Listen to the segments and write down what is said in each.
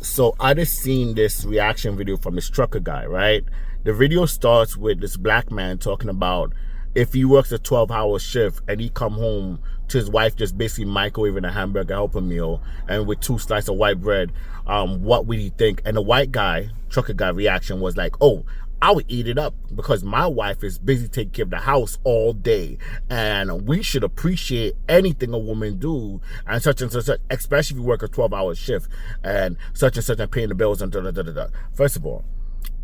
So I just seen this reaction video from this trucker guy, right? The video starts with this black man talking about if he works a 12-hour shift and he come home to his wife just basically microwaving a hamburger helper meal and with 2 slices of white bread, what would he think? And the white guy, trucker guy reaction was like, oh, I would eat it up because my wife is busy taking care of the house all day, and we should appreciate anything a woman do and such, especially if you work a 12-hour shift and such and paying the bills and da. First of all,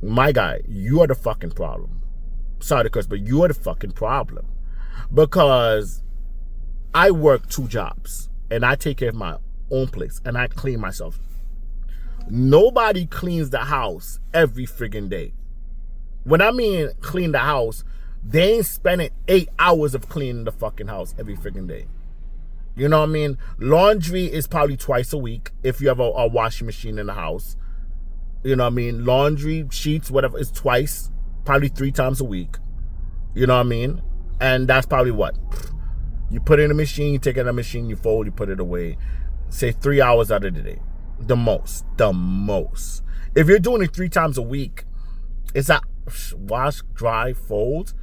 my guy, you are the fucking problem. Sorry to curse, but you are the fucking problem. Because I work 2 jobs and I take care of my own place and I clean myself. Nobody cleans the house every friggin' day. When I mean clean the house, they ain't spending 8 hours of cleaning the fucking house every freaking day. You know what I mean? Laundry is probably twice a week if you have a washing machine in the house. You know what I mean? Laundry, sheets, whatever, is twice, probably 3 times a week. You know what I mean? And that's probably what? You put it in the machine, you take it in the machine, you fold, you put it away. Say 3 hours out of the day. The most. If you're doing it 3 times a week, it's a wash, dry, fold,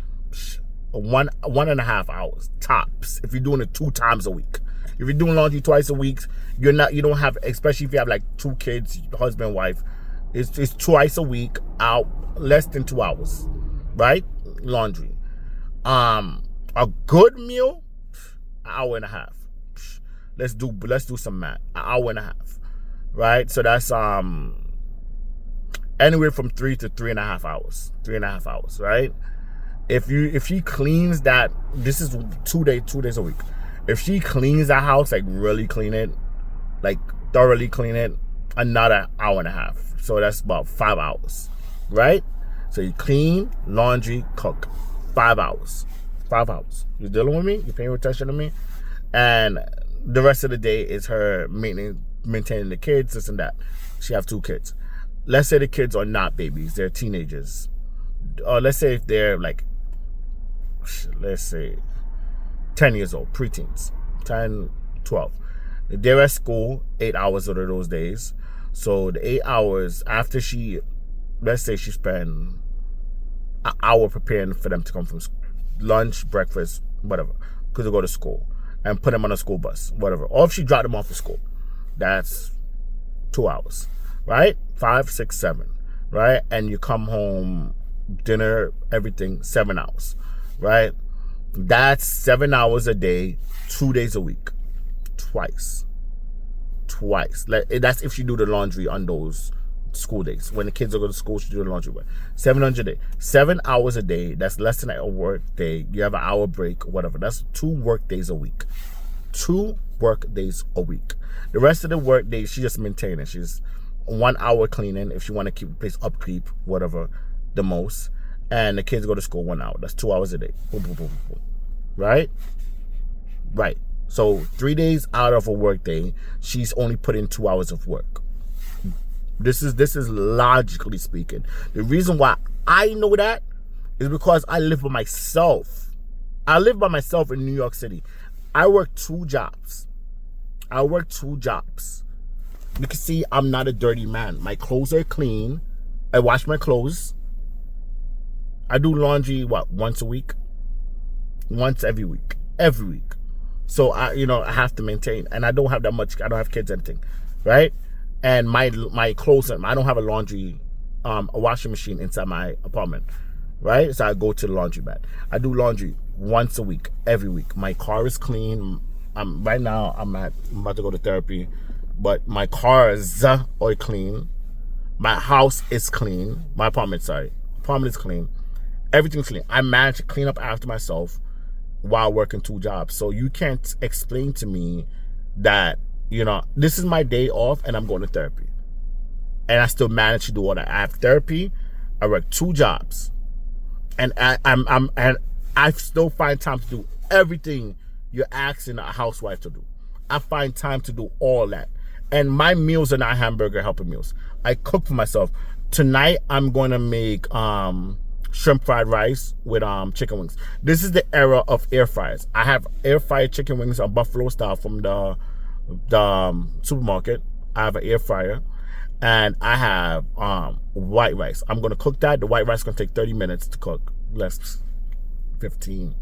1.5 hours tops. If you're doing it 2 times a week, if you're doing laundry twice a week, you don't have, especially if you have like 2 kids, husband, wife, it's twice a week out, less than 2 hours, right? Laundry. A good meal, 1.5 hours. Let's do some math. 1.5 hours, right? So that's anywhere from 3 to 3.5 hours. 3.5 hours, right? If she cleans that, this is 2 days a week. If she cleans the house, like really clean it, like thoroughly clean it, another 1.5 hours. So that's about 5 hours, right? So you clean, laundry, cook, 5 hours. 5 hours. You dealing with me? You paying attention to me? And the rest of the day is her maintaining the kids, this and that. She have 2 kids. Let's say the kids are not babies, they're teenagers. Or let's say if they're like, let's say 10 years old, preteens, 10, 12. They're at school 8 hours out of those days. So the 8 hours after let's say she spend an hour preparing for them to come from lunch, breakfast, whatever, because they go to school, and put them on a school bus, whatever. Or if she dropped them off at school, that's 2 hours. Right? 5, 6, 7. Right? And you come home, dinner, everything, 7 hours. Right? That's 7 hours a day, 2 days a week. Twice. That's if you do the laundry on those school days. When the kids are going to school, she do the laundry. 700 a day. 7 hours a day. That's less than a work day. You have an hour break, whatever. That's 2 work days a week. 2 work days a week. The rest of the work days, she's just maintaining. She's 1 hour cleaning if you want to keep the place upkeep, whatever, the most. And the kids go to school 1 hour. That's 2 hours a day. Boom, boom, boom, boom. Right? Right. So 3 days out of a work day, she's only put in 2 hours of work. This is logically speaking. The reason why I know that is because I live by myself. I live by myself in New York City. I work 2 jobs. You can see I'm not a dirty man. My clothes are clean. I wash my clothes. I do laundry, once a week? Once every week. Every week. So I have to maintain. And I don't have that much. I don't have kids or anything. Right? And my clothes, I don't have a laundry, a washing machine inside my apartment. Right? So I go to the laundromat. I do laundry once a week, every week. My car is clean. Right now, I'm about to go to therapy. But my cars are clean. My house is clean. My apartment, Apartment is clean. Everything's clean. I manage to clean up after myself while working 2 jobs. So you can't explain to me that, this is my day off and I'm going to therapy. And I still manage to do all that. I have therapy. I work 2 jobs. And I still find time to do everything you're asking a housewife to do. I find time to do all that. And my meals are not hamburger helper meals. I cook for myself. Tonight, I'm going to make shrimp fried rice with chicken wings. This is the era of air fryers. I have air fried chicken wings, Buffalo style from the supermarket. I have an air fryer. and I have white rice. I'm gonna cook that. The white rice is gonna take 30 minutes to cook. Less 15,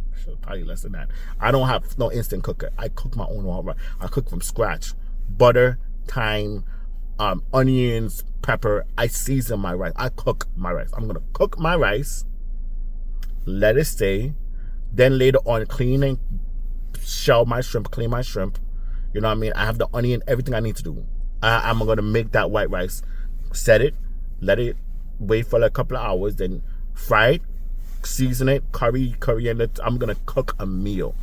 probably less than that. I don't have no instant cooker. I cook my own white rice. I cook from scratch. Butter, thyme, onions, pepper. I season my rice. I cook my rice. I'm gonna cook my rice, let it stay, then later on clean and shell my shrimp, clean my shrimp. You know what I mean? I have the onion, everything I need to do. I'm gonna make that white rice, set it, let it wait for like a couple of hours, then fry it, season it, coriander. I'm gonna cook a meal.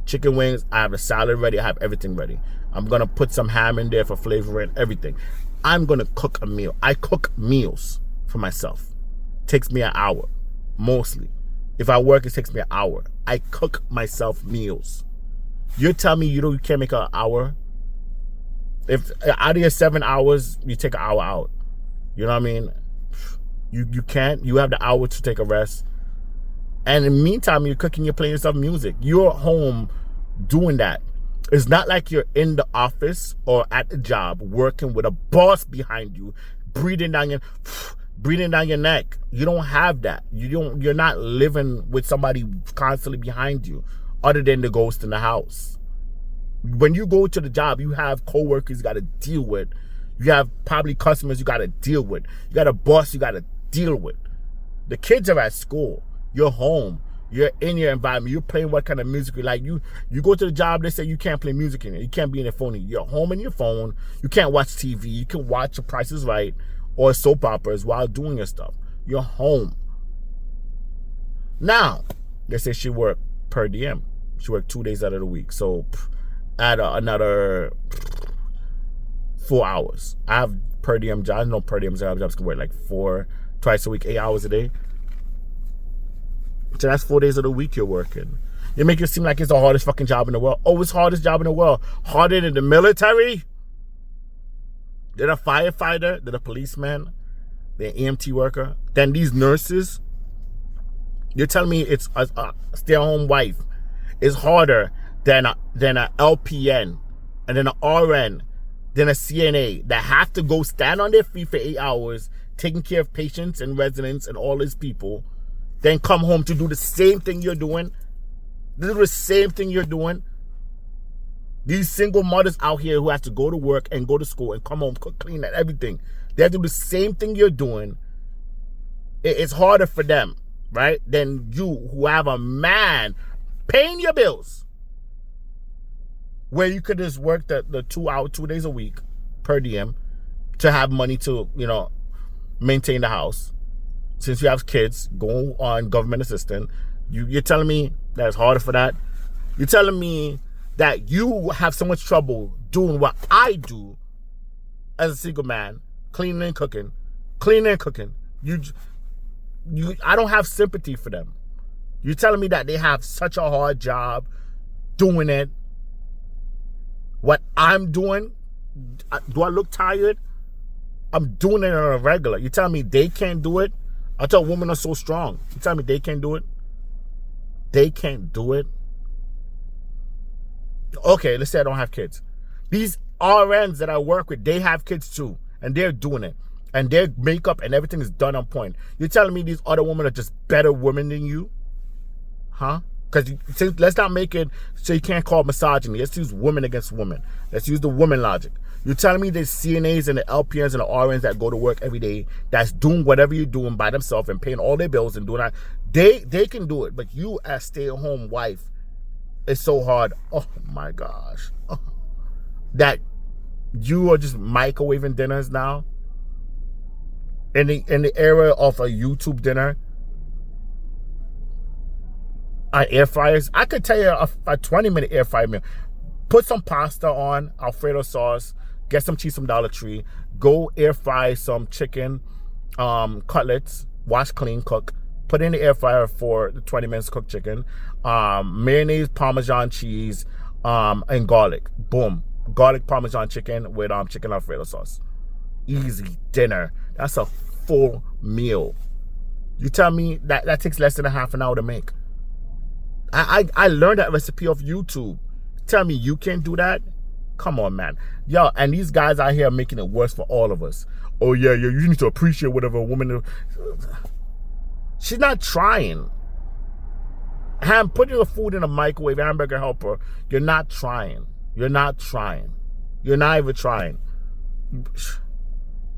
Chicken wings, I have the salad ready, I have everything ready. I'm gonna put some ham in there for flavoring, everything. I'm gonna cook a meal. I cook meals for myself. Takes me an hour, mostly. If I work, it takes me an hour. I cook myself meals. You tell me you can't make an hour? If out of your 7 hours, you take an hour out. You know what I mean? You can't. You have the hour to take a rest. And in the meantime, you're cooking, you're playing yourself music. You're home doing that. It's not like you're in the office or at the job working with a boss behind you, breathing down your neck. You don't have that. You're not living with somebody constantly behind you other than the ghost in the house. When you go to the job, you have coworkers you got to deal with. You have probably customers you got to deal with. You got a boss you got to deal with. The kids are at school. You're home. You're in your environment. You're playing what kind of music you like. You go to the job, they say you can't play music in it. You can't be in your phone. You're home in your phone. You can't watch TV. You can watch The Price is Right or soap operas while doing your stuff. You're home. Now, they say she worked per diem. She worked 2 days out of the week. So add another 4 hours. I have per diem jobs. No per diem jobs can work like twice a week, 8 hours a day. So that's 4 days of the week you're working. You make it seem like it's the hardest fucking job in the world. Oh, it's the hardest job in the world. Harder than the military, than a firefighter, than a policeman, than an EMT worker, than these nurses. You're telling me it's a stay-at-home wife is harder than a LPN and then an RN, than a CNA that have to go stand on their feet for 8 hours, taking care of patients and residents and all these people, then come home to do the same thing you're doing. Do the same thing you're doing. These single mothers out here who have to go to work and go to school and come home, cook, clean, and everything. They have to do the same thing you're doing. It's harder for them, right, than you who have a man paying your bills, where you could just work the 2 days a week per diem to have money to, maintain the house. Since you have kids, go on government assistance. You're telling me that it's harder for that? You're telling me that you have so much trouble doing what I do as a single man, cleaning and cooking. I don't have sympathy for them. You're telling me that they have such a hard job doing it. What I'm doing, do I look tired? I'm doing it on a regular. You're telling me they can't do it? I thought women are so strong. You tell me they can't do it? They can't do it? Okay, let's say I don't have kids. These RNs that I work with, they have kids too. And they're doing it. And their makeup and everything is done on point. You're telling me these other women are just better women than you? Huh? Because let's not make it so you can't call it misogyny. Let's use women against women. Let's use the woman logic. You're telling me there's CNAs and the LPNs and the RNs that go to work every day that's doing whatever you're doing by themselves and paying all their bills and doing that. They can do it. But you as stay-at-home wife, it's so hard. Oh my gosh. Oh. That you are just microwaving dinners now. In the era of a YouTube dinner. Air fryers. I could tell you a 20-minute air fryer meal. Put some pasta on, Alfredo sauce, get some cheese from Dollar Tree, go air fry some chicken, cutlets, wash, clean, cook, put in the air fryer for the 20 minutes cooked chicken, mayonnaise, Parmesan cheese, and garlic. Boom. Garlic Parmesan chicken with chicken Alfredo sauce. Easy dinner. That's a full meal. You tell me that takes less than a half an hour to make. I learned that recipe off YouTube. Tell me you can't do that? Come on, man. Yo, and these guys out here are making it worse for all of us. Oh, yeah, you need to appreciate whatever a woman... She's not trying. Putting your food in a microwave, hamburger helper, you're not trying. You're not trying. You're not even trying.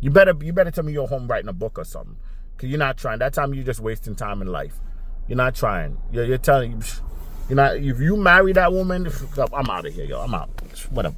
You better tell me you're home writing a book or something. Because you're not trying. That time you're just wasting time in life. You're not trying. You're telling... You're not... If you marry that woman, I'm out of here, yo. I'm out. Whatever.